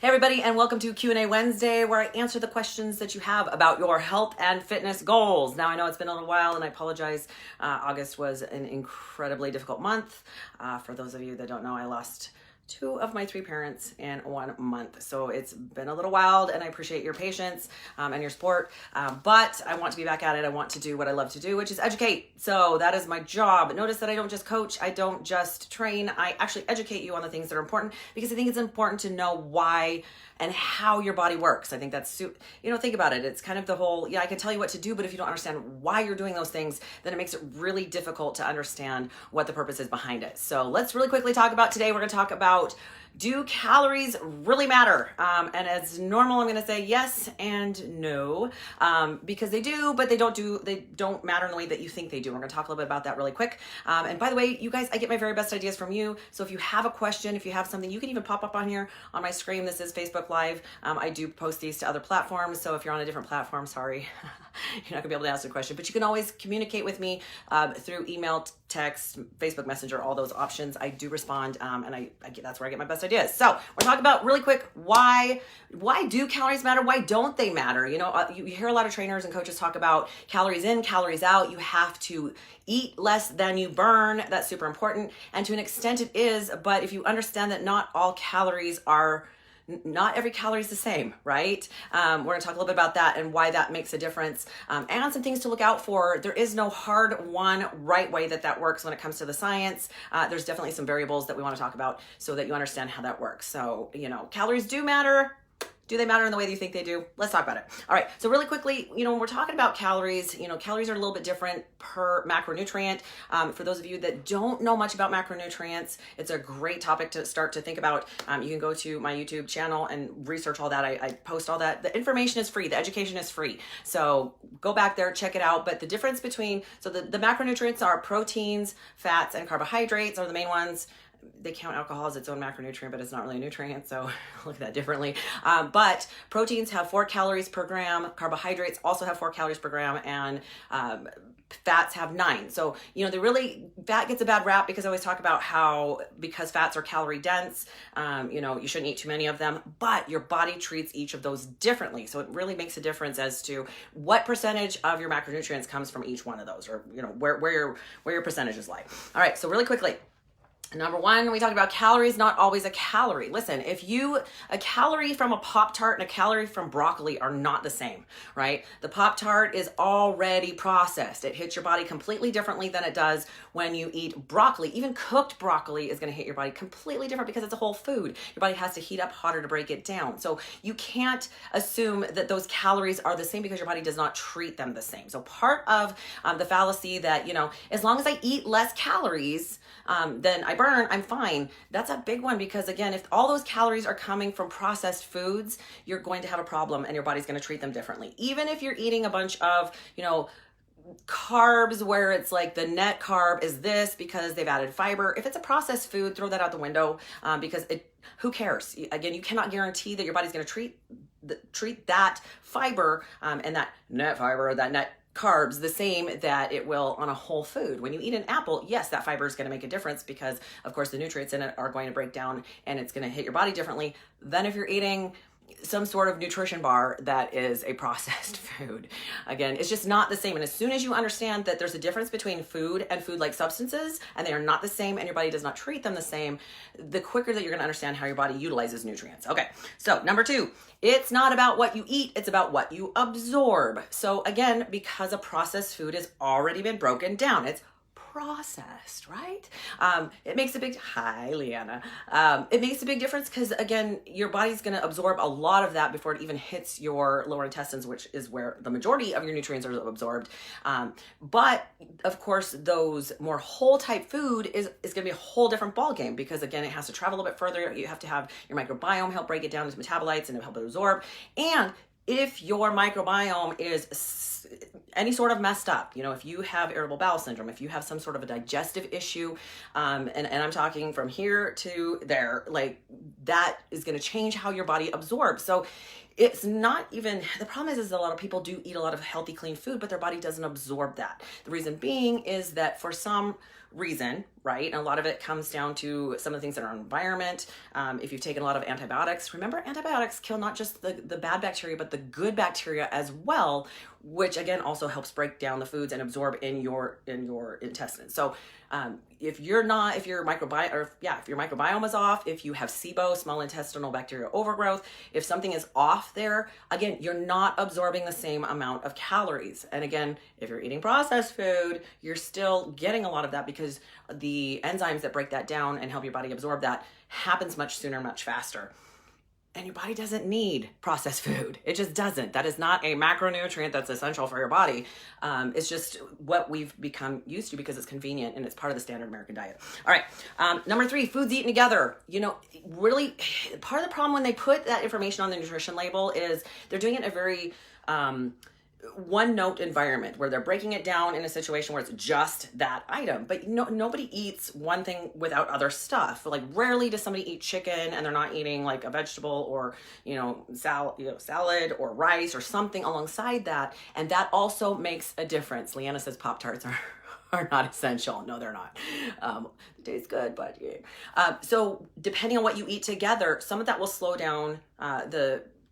Hey everybody, and welcome to Q&A Wednesday, where I answer the questions that you have about your health and fitness goals. Now, I know it's been a little while, and I apologize. August was an incredibly difficult month. For those of you that don't know, I lost 2 of my 3 parents in 1 month. So it's been a little wild, and I appreciate your patience and your support. But I want to be back at it. I want to do what I love to do, which is educate. So that is my job. Notice that I don't just coach. I don't just train. I actually educate you on the things that are important, because I think it's important to know why and how your body works. I think that's, think about it. It's kind of the whole, I can tell you what to do, but if you don't understand why you're doing those things, then it makes it really difficult to understand what the purpose is behind it. So let's really quickly talk about today. We're going to talk about, do calories really matter? And as normal, I'm going to say yes and no, because they do, but they don't matter in the way that you think they do. We're going to talk a little bit about that really quick. And by the way, you guys, I get my very best ideas from you. So if you have a question, if you have something, you can even pop up on here on my screen. This is Facebook Live. I do post these to other platforms. So if you're on a different platform, sorry, you're not gonna be able to ask a question, but you can always communicate with me through email, text, Facebook Messenger, all those options. I do respond, and that's where I get my best ideas. So we're talking about really quick, why do calories matter? Why don't they matter? You hear a lot of trainers and coaches talk about calories in, calories out. You have to eat less than you burn. That's super important. And to an extent it is, but if you understand that not every calorie is the same, right? We're gonna talk a little bit about that and why that makes a difference, and some things to look out for. There is no hard right way that works when it comes to the science. There's definitely some variables that we wanna talk about so that you understand how that works. So, calories do matter. Do they matter in the way that you think they do? Let's talk about it. All right, so really quickly, when we're talking about calories, calories are a little bit different per macronutrient. For those of you that don't know much about macronutrients, it's a great topic to start to think about. You can go to my YouTube channel and research all that. I post all that. The information is free. The education is free. So go back there, check it out. But the difference between, the macronutrients are proteins, fats, and carbohydrates are the main ones. They count alcohol as its own macronutrient, but it's not really a nutrient, so look at that differently. But proteins have 4 calories per gram, carbohydrates also have 4 calories per gram, and fats have 9. So, fat gets a bad rap because I always talk about how, because fats are calorie dense, you shouldn't eat too many of them, but your body treats each of those differently. So it really makes a difference as to what percentage of your macronutrients comes from each one of those, or, where your percentages lie. All right, so really quickly. Number 1, we talked about calories, not always a calorie. Listen, a calorie from a Pop-Tart and a calorie from broccoli are not the same, right? The Pop-Tart is already processed. It hits your body completely differently than it does when you eat broccoli. Even cooked broccoli is gonna hit your body completely different because it's a whole food. Your body has to heat up hotter to break it down. So you can't assume that those calories are the same because your body does not treat them the same. So part of the fallacy that, as long as I eat less calories than I burn, I'm fine. That's a big one, because again, if all those calories are coming from processed foods, you're going to have a problem and your body's going to treat them differently. Even if you're eating a bunch of, carbs where it's like the net carb is this because they've added fiber. If it's a processed food, throw that out the window, because who cares? Again, you cannot guarantee that your body's going to treat that fiber and that net fiber, that net carbs the same that it will on a whole food. When you eat an apple, yes, that fiber is going to make a difference because, of course, the nutrients in it are going to break down and it's going to hit your body differently than if you're eating some sort of nutrition bar that is a processed food. Again, it's just not the same. And as soon as you understand that there's a difference between food and food-like substances, and they are not the same and your body does not treat them the same, the quicker that you're going to understand how your body utilizes nutrients. Okay, so number 2, it's not about what you eat, it's about what you absorb. So again, because a processed food has already been broken down, it's processed, right? It makes a big, hi, Leanna. It makes a big difference because, again, your body's going to absorb a lot of that before it even hits your lower intestines, which is where the majority of your nutrients are absorbed. But of course, those more whole type food is going to be a whole different ballgame, because again, it has to travel a little bit further. You have to have your microbiome help break it down into metabolites and help it absorb. And if your microbiome is any sort of messed up, if you have irritable bowel syndrome, if you have some sort of a digestive issue, and I'm talking from here to there, like that is going to change how your body absorbs. So it's not even, the problem is a lot of people do eat a lot of healthy, clean food, but their body doesn't absorb that. The reason being is that for some reason, right, and a lot of it comes down to some of the things in our environment. If you've taken a lot of antibiotics, remember antibiotics kill not just the bad bacteria, but the good bacteria as well, which again also helps break down the foods and absorb in your intestines. So if your microbiome is off, if you have SIBO, small intestinal bacterial overgrowth, if something is off there, again, you're not absorbing the same amount of calories. And again, if you're eating processed food, you're still getting a lot of that because the enzymes that break that down and help your body absorb that happens much sooner, much faster. And your body doesn't need processed food. It just doesn't. That is not a macronutrient that's essential for your body. It's just what we've become used to because it's convenient and it's part of the standard American diet. All right. Number 3, foods eaten together. Really part of the problem when they put that information on the nutrition label is they're doing it in a very one note environment where they're breaking it down in a situation where it's just that item, but nobody eats one thing without other stuff. Like rarely does somebody eat chicken and they're not eating like a vegetable or salad or rice or something alongside that, and that also makes a difference. Leanna says Pop-Tarts are not essential. No, they're not. It tastes good, but yeah. So depending on what you eat together, some of that will slow down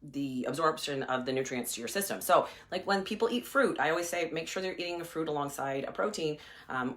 the absorption of the nutrients to your system. So like when people eat fruit, I always say make sure they're eating a fruit alongside a protein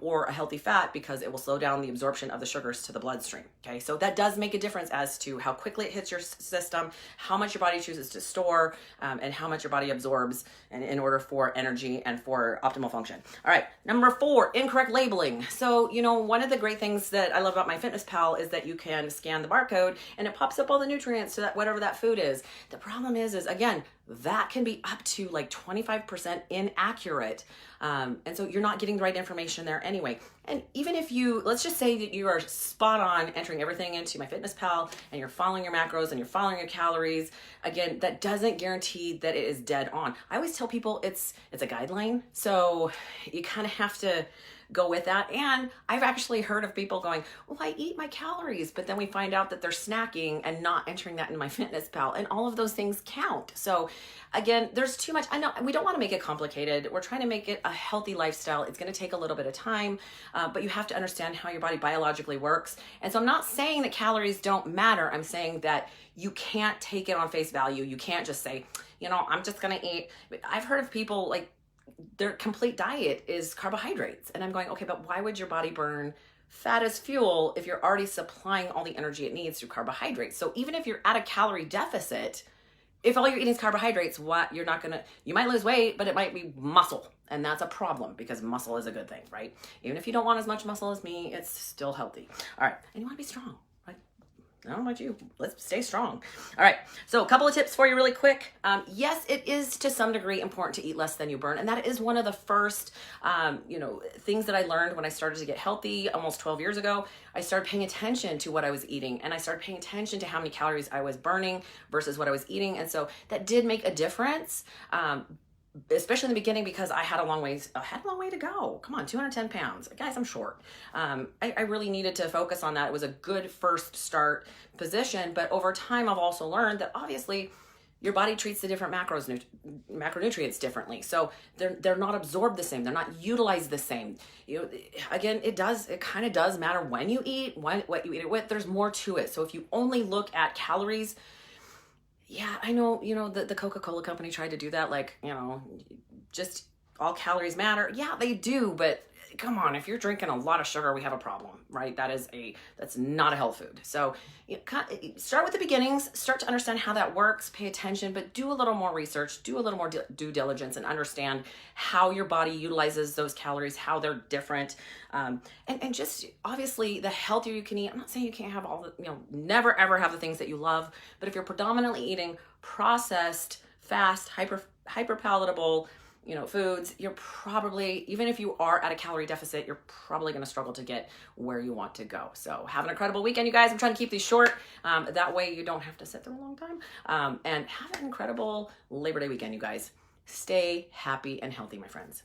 or a healthy fat because it will slow down the absorption of the sugars to the bloodstream. Okay, so that does make a difference as to how quickly it hits your system, how much your body chooses to store, and how much your body absorbs in order for energy and for optimal function. All right, number 4, incorrect labeling. So, one of the great things that I love about MyFitnessPal is that you can scan the barcode and it pops up all the nutrients to that whatever that food is. The problem is again, that can be up to like 25% inaccurate. And so you're not getting the right information there anyway. And even if let's just say that you are spot on entering everything into MyFitnessPal and you're following your macros and you're following your calories, again, that doesn't guarantee that it is dead on. I always tell people it's a guideline. So you kind of have to go with that. And I've actually heard of people going, well, I eat my calories, but then we find out that they're snacking and not entering that in MyFitnessPal, and all of those things count. So again, there's too much. I know we don't want to make it complicated. We're trying to make it a healthy lifestyle. It's going to take a little bit of time, but you have to understand how your body biologically works. And so I'm not saying that calories don't matter. I'm saying that you can't take it on face value. You can't just say, I'm just going to eat. I've heard of people like, their complete diet is carbohydrates. And I'm going, okay, but why would your body burn fat as fuel if you're already supplying all the energy it needs through carbohydrates? So even if you're at a calorie deficit, if all you're eating is carbohydrates, you might lose weight, but it might be muscle. And that's a problem because muscle is a good thing, right? Even if you don't want as much muscle as me, it's still healthy. All right. And you want to be strong. I don't know about you. Let's stay strong. All right. So a couple of tips for you really quick. Yes, it is to some degree important to eat less than you burn. And that is one of the first, things that I learned when I started to get healthy almost 12 years ago. I started paying attention to what I was eating and I started paying attention to how many calories I was burning versus what I was eating. And so that did make a difference. Especially in the beginning because I had a long way to go. Come on, 210 pounds. Guys, I'm short. I really needed to focus on that. It was a good first start position, but over time I've also learned that obviously your body treats the different macronutrients differently. So they're not absorbed the same. They're not utilized the same. Again, it kind of does matter when you eat, what you eat it with. There's more to it. So if you only look at calories, yeah, I know, the Coca-Cola company tried to do that. Like, just all calories matter. Yeah, they do. But come on, if you're drinking a lot of sugar, we have a problem, right? That's not a health food. So start with the beginnings, start to understand how that works, pay attention, but do a little more research, do a little more due diligence and understand how your body utilizes those calories, how they're different. And just obviously the healthier you can eat, I'm not saying you can't have all the, never ever have the things that you love, but if you're predominantly eating processed, fast, hyper palatable, foods, you're probably, even if you are at a calorie deficit, you're probably going to struggle to get where you want to go. So have an incredible weekend, you guys. I'm trying to keep these short. That way you don't have to sit through a long time. And have an incredible Labor Day weekend, you guys. Stay happy and healthy, my friends.